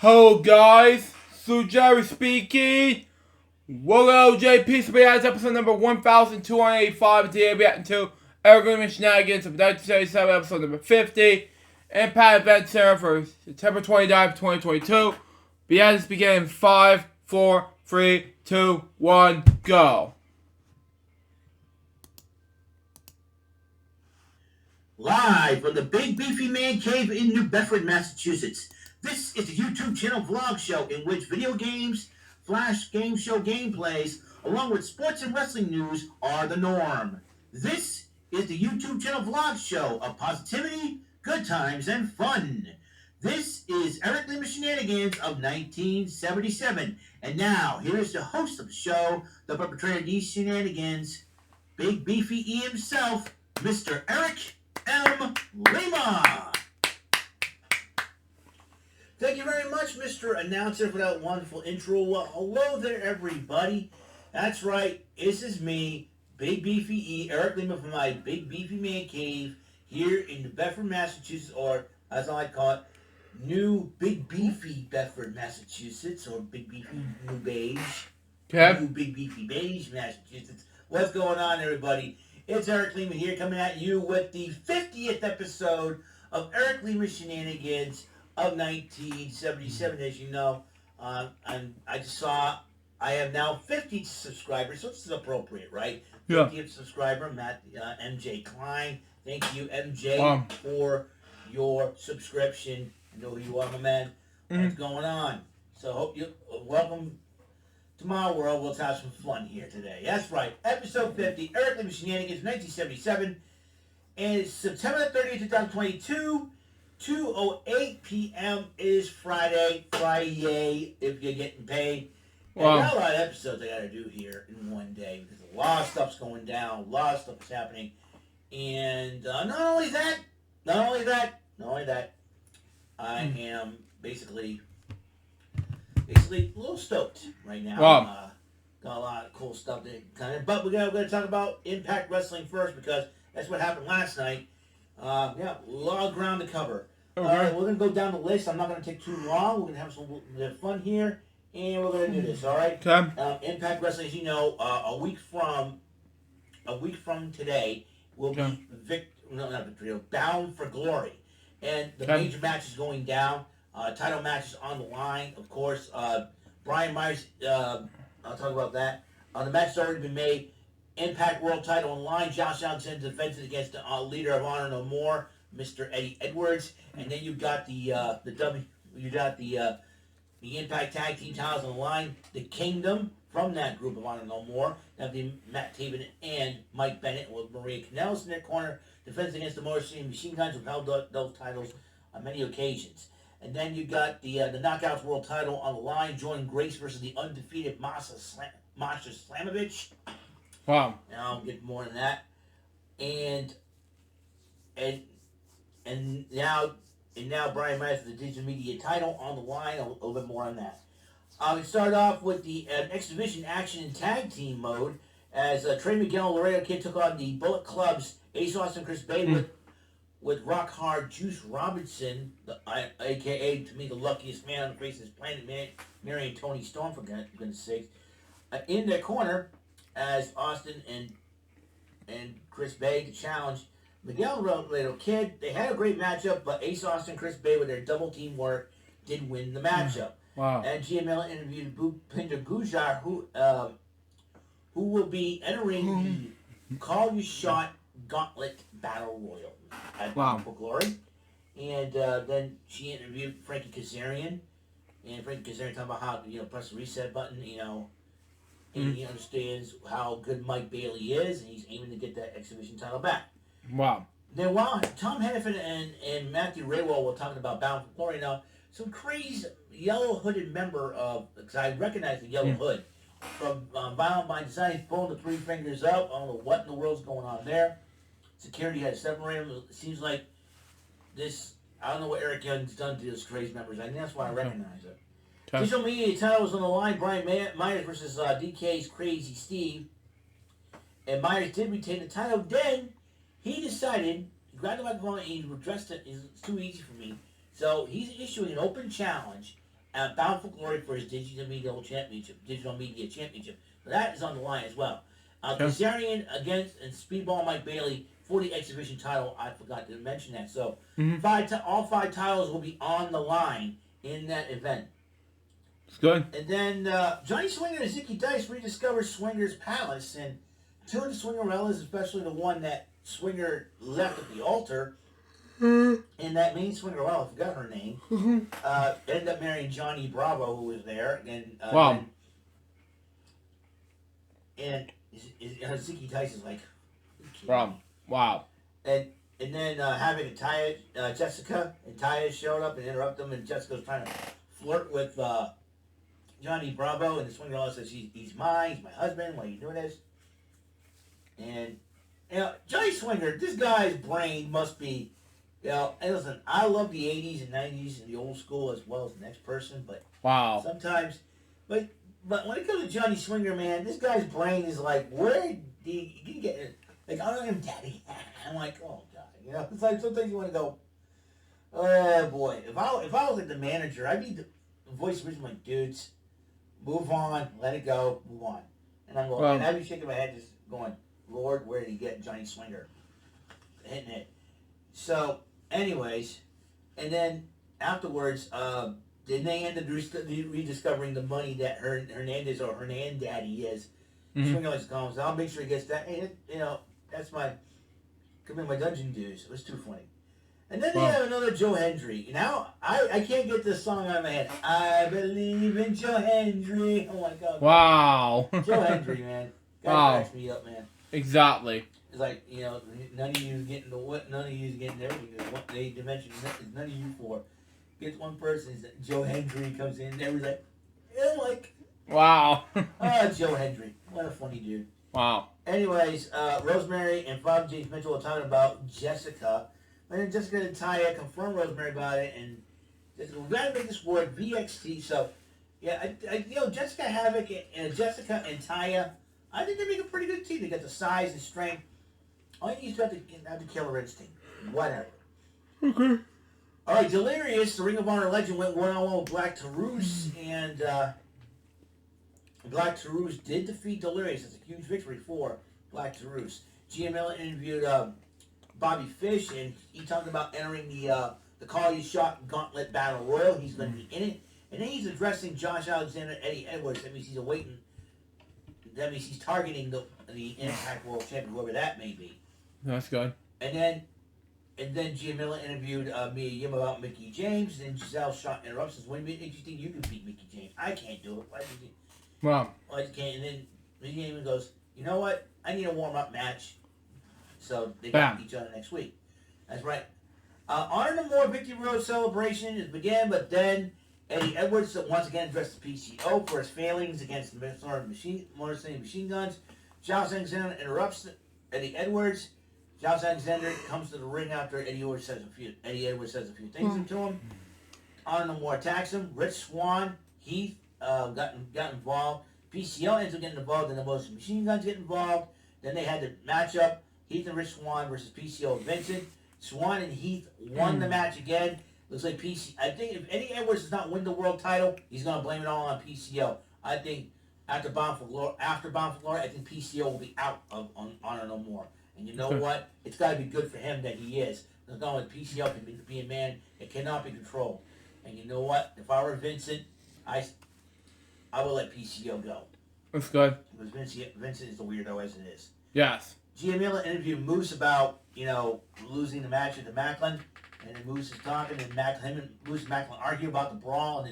Hello guys, Jerry speaking. Welcome to LJPCBM episode number 1285 today we reacting to Lima Shenanigans of 1977 episode number 50. Impact Event Center for September 29th, 2022. Let's begin in 5, 4, 3, 2, 1, go. Live from the Big Beefy Man Cave in New Bedford, Massachusetts. This is a YouTube channel vlog show in which video games, flash game show gameplays, along with sports and wrestling news are the norm. This is the YouTube channel vlog show of positivity, good times, and fun. This is Lima Shenanigans of 1977. And now, here is the host of the show, the perpetrator of these shenanigans, Big Beefy E himself, Mr. Eric M. Lima. Thank you very much, Mr. Announcer, for that wonderful intro. Well, hello there, everybody. That's right. This is me, Big Beefy E, Eric Lima from my Big Beefy Man Cave here in New Bedford, Massachusetts, or as I like to call it, New Big Beefy Bedford, Massachusetts, or Big Beefy New Beige. Okay. New Big Beefy Beige, Massachusetts. What's going on, everybody? It's Eric Lima here coming at you with the 50th episode of Eric Lima Shenanigans of 1977. As you know, and I just saw I have now 50 subscribers, so this is appropriate, right? Yeah. 50th subscriber, Matt MJ Klein. Thank you, MJ, for your subscription. I know who you are, my man. What's going on? So hope you welcome to my world. We'll have some fun here today. That's right. Episode 50, Eric Lima Shenanigans, 1977. And it's September 30th, 2022. 2:08 p.m. is Friday, if you're getting paid. And I got a lot of episodes I got to do here in one day because a lot of stuff's going down, a lot of stuff is happening. And not only that, I am basically a little stoked right now. Wow. Got a lot of cool stuff but we're gonna talk about Impact Wrestling first because that's what happened last night. A lot of ground to cover. Okay. We're gonna go down the list. I'm not gonna take too long. We're gonna have some fun here, and we're gonna do this. All right. Okay. Impact Wrestling, as you know, a week from today will be Bound for Glory, and the major match is going down. Title match is on the line, of course. Brian Myers. I'll talk about that. The match has already been made. Impact World Title on the line. Josh Alexander defends it against the leader of Honor No More, Mr. Eddie Edwards, and then you've got the Impact Tag Team titles on the line. The Kingdom from that group of Honor No More. That'd be Matt Taven and Mike Bennett with Maria Kanellis in their corner. Defends against the Motor City Machine Guns, who've held those titles on many occasions. And then you got the Knockouts World Title on the line. Jordan Grace versus the undefeated Masha Slamovich. Wow. And I'll get more than that. And now Brian Myers with the digital media title on the line. A little bit more on that. We start off with the X Division action and tag team mode as Trey Miguel and Laredo Kid took on the Bullet Club's Ace Austin, Chris Bay with Rock Hard Juice Robinson, a.k.a. to me the luckiest man on the face of this planet, Mary and Tony Storm, for goodness sakes, in their corner as Austin and Chris Bay to challenge Miguel and Laredo Kid. They had a great matchup, but Ace Austin and Chris Bay with their double team work did win the matchup. Wow. And GML interviewed Bhupinder Gujar, who will be entering the Call Your Shot Gauntlet Battle Royal at Bound for Glory. And then she interviewed Frankie Kazarian. And Frankie Kazarian talking about how press the reset button, and he understands how good Mike Bailey is, and he's aiming to get that exhibition title back. Wow. Then while Tom Hennepin and Matthew Raywell were talking about Bound for Glory, now some crazy yellow hooded member of, because I recognize the yellow hood from Violent by Design, he's pulling the three fingers up. I don't know what in the world's going on there. Security had separated him. It seems like this. I don't know what Eric Young's done to those crazy members. I think that's why I recognize it. Digital media title was on the line. Brian Myers versus DK's Crazy Steve. And Myers did retain the title. Then he decided, he grabbed the microphone and he addressed it. It's too easy for me. So he's issuing an open challenge Bound for Glory for his Digital Media Championship. So that is on the line as well. Kazarian against and Speedball Mike Bailey for the exhibition title. I forgot to mention that. So all 5 titles will be on the line in that event. It's good. And then Johnny Swinger and Zicky Dice rediscover Swinger's Palace, and 2 of the Swingerellas, especially the one that Swinger left at the altar, and that main Swingerella, I forgot her name, ended up marrying Johnny Bravo, who was there, and wow. And Zicky Dice is like, wow. And then having Jessica and Taya showed up and interrupt them, and Jessica's trying to flirt with Johnny Bravo, and the Swingerella says, he's mine, he's my husband, why are you doing this? And, Johnny Swinger, this guy's brain must be, and listen, I love the 80s and 90s and the old school as well as the next person, but sometimes, but when it comes to Johnny Swinger, man, this guy's brain is like, where did you get it? Like, I don't know, Daddy. I'm like, oh, God. It's like sometimes you want to go, oh, boy. If I was like the manager, I'd be the voice of reason, like, dudes, move on, let it go, move on. And I'm going, and I'd be shaking my head just going, Lord, where did he get Johnny Swinger? Hitting it. So, anyways, and then afterwards, then they end up rediscovering the money that Hernandez or Hernandaddy is. Swinger likes to call him, so I'll make sure he gets that. Hey, that's could be my dungeon dues. It was too funny. And then they have another Joe Hendry. Now, I can't get this song out of my head. I believe in Joe Hendry. Oh my God. Wow. Joe Hendry, man. Guy cracks me up, man. Exactly. It's like, none of you is getting the what, none of you is getting everything. What they dimension is none of you for. Gets one person, Joe Hendry comes in, and everybody's like, wow. Joe Hendry. What a funny dude. Wow. Anyways, Rosemary and Bob James Mitchell are talking about Jessica. And then Jessica and Taya confirm Rosemary about it, and we've got to make this word VXT. So, yeah, Jessica Havoc and Jessica and Taya, I think they make a pretty good team. They got the size and strength. All you need is to have the killer instinct. Whatever. Okay. All right, Delirious, the Ring of Honor legend, went one-on-one with Black Taurus, and Black Taurus did defeat Delirious. It's a huge victory for Black Taurus. GML interviewed Bobby Fish, and he talked about entering the Call You Shot Gauntlet Battle Royal. He's going to be in it. And then he's addressing Josh Alexander, Eddie Edwards. That means he's awaiting. That means he's targeting the Impact World Champion, whoever that may be. That's good. And then Gia Miller interviewed Mia Yim about Mickey James, and Giselle Shaw interrupts us. What do you think you can beat Mickey James? I can't do it. Wow. I can't. And then Mickey James goes, you know what? I need a warm-up match. So they got each other next week. That's right. Honor No More Victory Road celebration is began, but then Eddie Edwards once again addressed the PCO for his failings against the Motor City Machine Guns. Giles Alexander interrupts Eddie Edwards. Giles Alexander comes to the ring after Eddie Edwards says a few things to him. Honor No More attacks him. Rich Swann, Heath got involved. PCO ends up getting involved, and the Motor City Machine Guns get involved. Then they had the matchup. Heath and Rich Swann versus PCO and Vincent. Swann and Heath won the match again. Looks like I think if Eddie Edwards does not win the world title, he's going to blame it all on PCO. I think after Bound for Glory, I think PCO will be out of Honor No More. And you know what? It's got to be good for him that he is. Not only PCO can be a man that cannot be controlled. And you know what? If I were Vincent, I would let PCO go. That's good. Because Vincent is the weirdo as it is. Yes. Gia Miller interviewed Moose about, losing the match with the Macklin. And then Moose is talking, and him and Moose and Macklin argue about the brawl,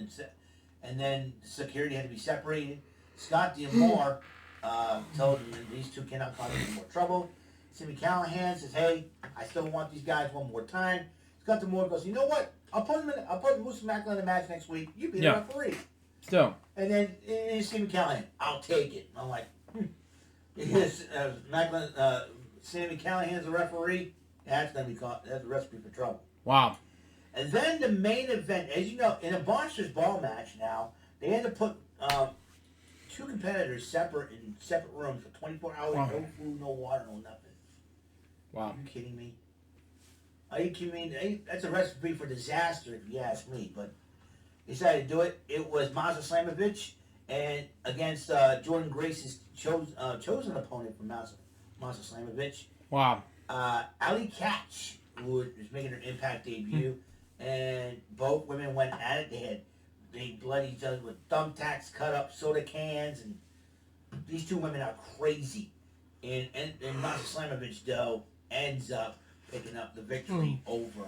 and then security had to be separated. Scott D'Amore told him that these two cannot cause any more trouble. Simi Callahan says, "Hey, I still want these guys one more time." Scott D'Amore goes, "You know what? I'll put Moose and Macklin in the match next week. You be the referee." Still. And then Simi Callahan, "I'll take it." I'm like, Because Sami Callahan's the referee, that's a recipe for trouble. Wow. And then the main event, as you know, in a Monsters Ball match now, they had to put two competitors in separate rooms for 24 hours, no food, no water, no nothing. Wow. Are you kidding me? Are you kidding me? That's a recipe for disaster, if you ask me. But decided to do it. It was Maza Slamovich and against Jordan Grace's chosen opponent from Maza Slamovich. Wow. Ali Catch, who was making her Impact debut, and both women went at it. They bled each other with thumbtacks, cut up soda cans, and these two women are crazy. And Maza Slamovich, though, ends up picking up the victory over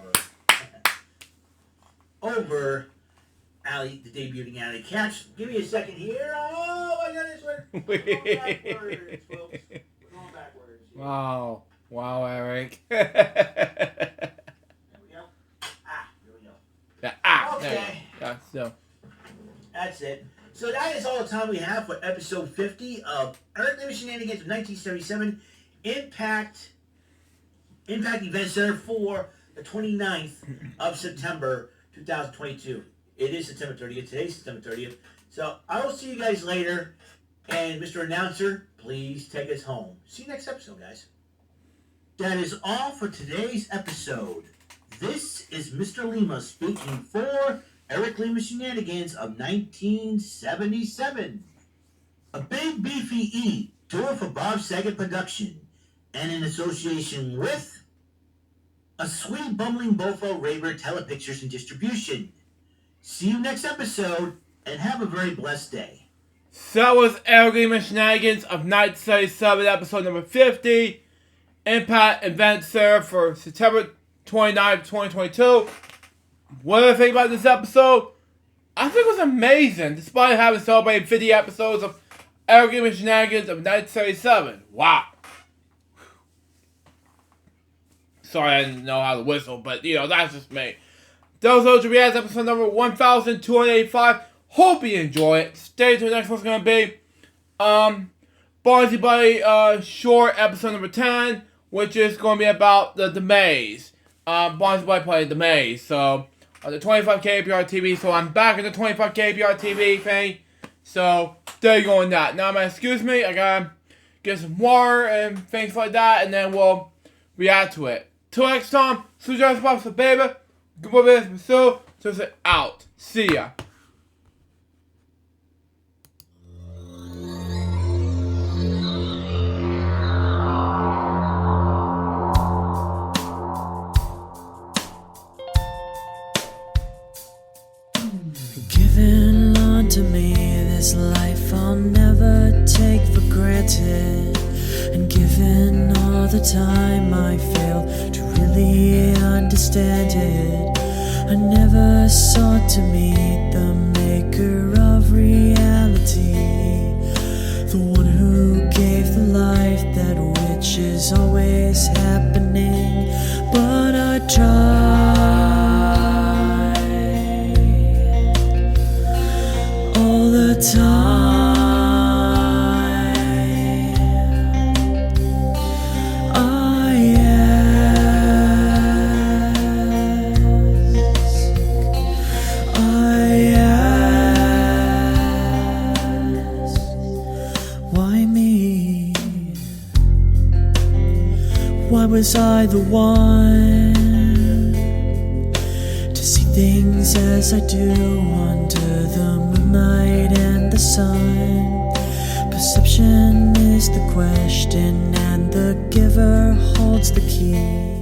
Ali, the debuting Ali Catch. Give me a second here. Oh, I got this one. We're going backwards, folks. We're going backwards. Wow. Wow, Eric. There we go. Here we go. Yeah, okay. Yeah, so. That's it. So that is all the time we have for episode 50 of Eric Lima Shenanigans of 1977 Impact Event Center for the 29th of September 2022. It is September 30th. Today's September 30th. So I will see you guys later. And Mr. Announcer, please take us home. See you next episode, guys. That is all for today's episode. This is Mr. Lima speaking for Eric Lima Shenanigans of 1977. A Big Beefy E, tour for Bob Saget production, and in association with a Sweet Bumbling Bofo Raver Telepictures and Distribution. See you next episode, and have a very blessed day. So that was Eric Lima Shenanigans of 1977, episode number 50. Impact Event Center for September 29th, 2022. What did I think about this episode? I think it was amazing, despite having celebrated 50 episodes of Eric Lima Shenanigans of 1977. Wow. Sorry, I didn't know how to whistle, but, that's just me. Those LJPCBM episode number 1285. Hope you enjoy it. Stay tuned. The next one's going to be Barnsley Buddy short episode number 10, which is going to be about the Maze. Barnsley Buddy played the Maze, so on the 25K APR TV, so I'm back in the 25K APR TV thing. So there you go on that. Now, excuse me, I gotta get some water and things like that, and then we'll react to it. Till next time, Sujan Spots baby. Goodbye, business, so out. See ya. Given unto me this life I'll never take for granted, and given all the time I failed to really understand it, I never sought to meet the maker of reality, the one who gave the life that which is always happening, but I tried all the time. Why was I the one to see things as I do under the moonlight and the sun? Perception is the question, and the giver holds the key.